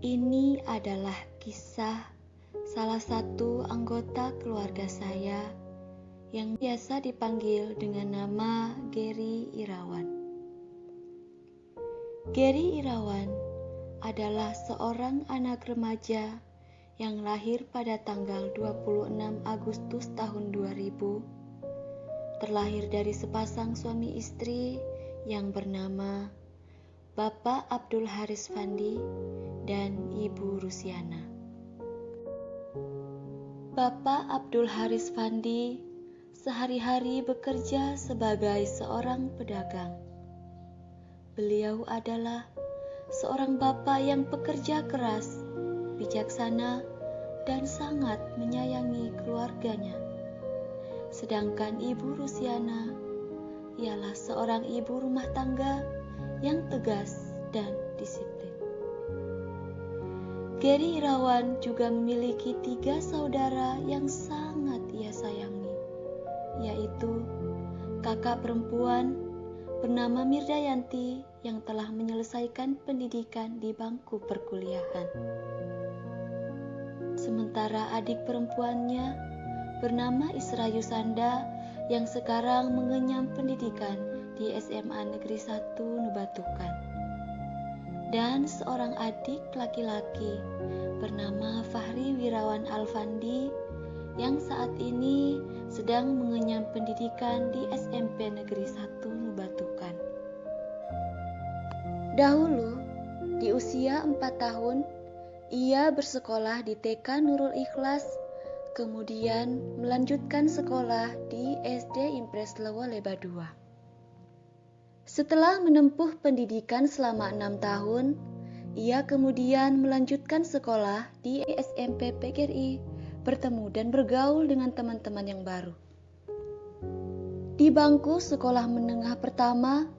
Ini adalah kisah salah satu anggota keluarga saya yang biasa dipanggil dengan nama Gary Irawan. Gary Irawan adalah seorang anak remaja yang lahir pada tanggal 26 Agustus tahun 2000, terlahir dari sepasang suami istri yang bernama Bapak Abdul Haris Fandi dan Ibu Rusiana. Bapak Abdul Haris Fandi sehari-hari bekerja sebagai seorang pedagang. Beliau adalah seorang bapak yang pekerja keras, bijaksana, dan sangat menyayangi keluarganya. Sedangkan Ibu Rusiana ialah seorang ibu rumah tangga yang tegas dan disiplin. Gary Irawan juga memiliki 3 saudara yang sangat ia sayangi, yaitu kakak perempuan bernama Mirdayanti yang telah menyelesaikan pendidikan di bangku perkuliahan. Sementara adik perempuannya bernama Isra Yusanda yang sekarang mengenyam pendidikan di SMA Negeri 1 Nubatukan. Dan seorang adik laki-laki bernama Fahri Wirawan Alfandi yang saat ini sedang mengenyam pendidikan di SMP Negeri 1 Nubatukan. Dahulu, di usia 4 tahun, ia bersekolah di TK Nurul Ikhlas, kemudian melanjutkan sekolah di SD Impres Lewo Leba 2. Setelah menempuh pendidikan selama 6 tahun, ia kemudian melanjutkan sekolah di SMP PGRI, bertemu dan bergaul dengan teman-teman yang baru. Di bangku sekolah menengah pertama,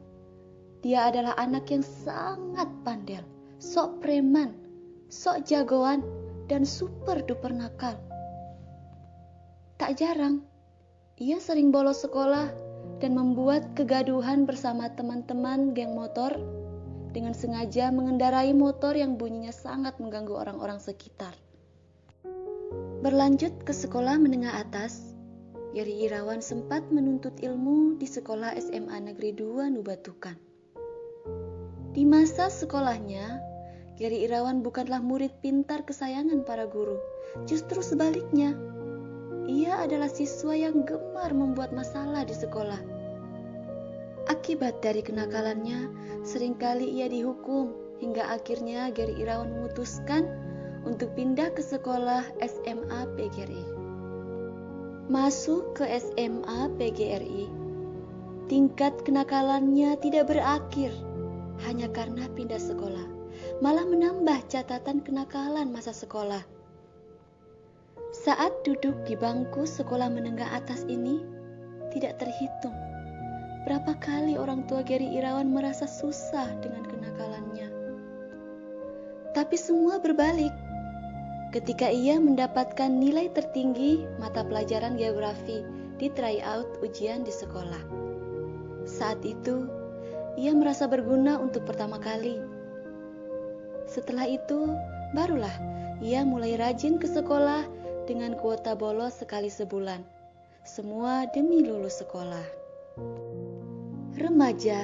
dia adalah anak yang sangat pandai, sok preman, sok jagoan, dan super duper nakal. Tak jarang, ia sering bolos sekolah dan membuat kegaduhan bersama teman-teman geng motor dengan sengaja mengendarai motor yang bunyinya sangat mengganggu orang-orang sekitar. Berlanjut ke sekolah menengah atas, Gary Irawan sempat menuntut ilmu di sekolah SMA Negeri 2 Nubatukan. Di masa sekolahnya, Gary Irawan bukanlah murid pintar kesayangan para guru, justru sebaliknya. Ia adalah siswa yang gemar membuat masalah di sekolah. Akibat dari kenakalannya, seringkali ia dihukum hingga akhirnya Gary Irawan memutuskan untuk pindah ke sekolah SMA PGRI. Masuk ke SMA PGRI, tingkat kenakalannya tidak berakhir hanya karena pindah sekolah, malah menambah catatan kenakalan masa sekolah. Saat duduk di bangku sekolah menengah atas ini, tidak terhitung berapa kali orang tua Gary Irawan merasa susah dengan kenakalannya. Tapi semua berbalik ketika ia mendapatkan nilai tertinggi mata pelajaran geografi di tryout ujian di sekolah. Saat itu, ia merasa berguna untuk pertama kali. Setelah itu, barulah ia mulai rajin ke sekolah dengan kuota bolos sekali sebulan, semua demi lulus sekolah. Remaja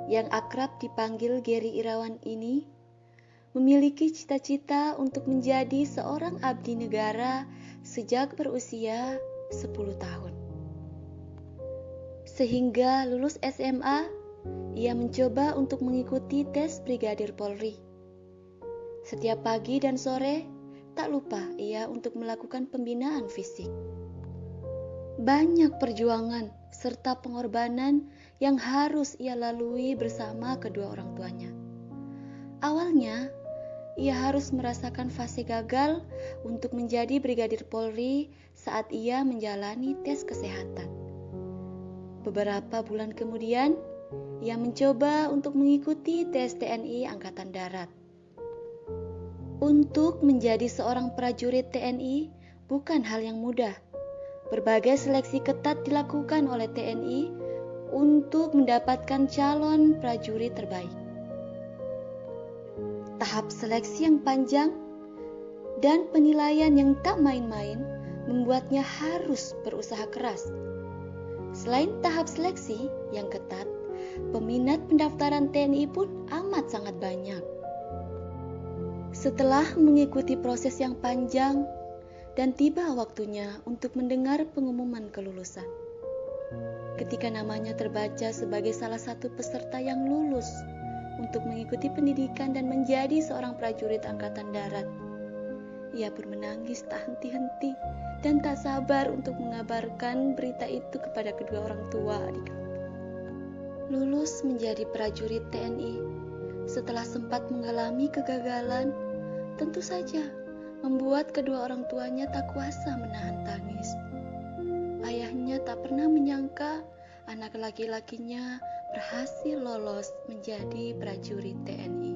yang akrab dipanggil Gary Irawan ini memiliki cita-cita untuk menjadi seorang abdi negara sejak berusia 10 tahun. Sehingga lulus SMA, ia mencoba untuk mengikuti tes Brigadir Polri. Setiap pagi dan sore, tak lupa ia untuk melakukan pembinaan fisik. Banyak perjuangan serta pengorbanan yang harus ia lalui bersama kedua orang tuanya. Awalnya, ia harus merasakan fase gagal untuk menjadi Brigadir Polri saat ia menjalani tes kesehatan. Beberapa bulan kemudian, ia mencoba untuk mengikuti tes TNI Angkatan Darat. Untuk menjadi seorang prajurit TNI bukan hal yang mudah. Berbagai seleksi ketat dilakukan oleh TNI untuk mendapatkan calon prajurit terbaik. Tahap seleksi yang panjang dan penilaian yang tak main-main membuatnya harus berusaha keras. Selain tahap seleksi yang ketat, peminat pendaftaran TNI pun amat sangat banyak. Setelah mengikuti proses yang panjang dan tiba waktunya untuk mendengar pengumuman kelulusan. Ketika namanya terbaca sebagai salah satu peserta yang lulus untuk mengikuti pendidikan dan menjadi seorang prajurit angkatan darat, ia pun menangis tak henti-henti dan tak sabar untuk mengabarkan berita itu kepada kedua orang tua di kampung. Lulus menjadi prajurit TNI setelah sempat mengalami kegagalan, tentu saja membuat kedua orang tuanya tak kuasa menahan tangis. Ayahnya tak pernah menyangka anak laki-lakinya berhasil lolos menjadi prajurit TNI.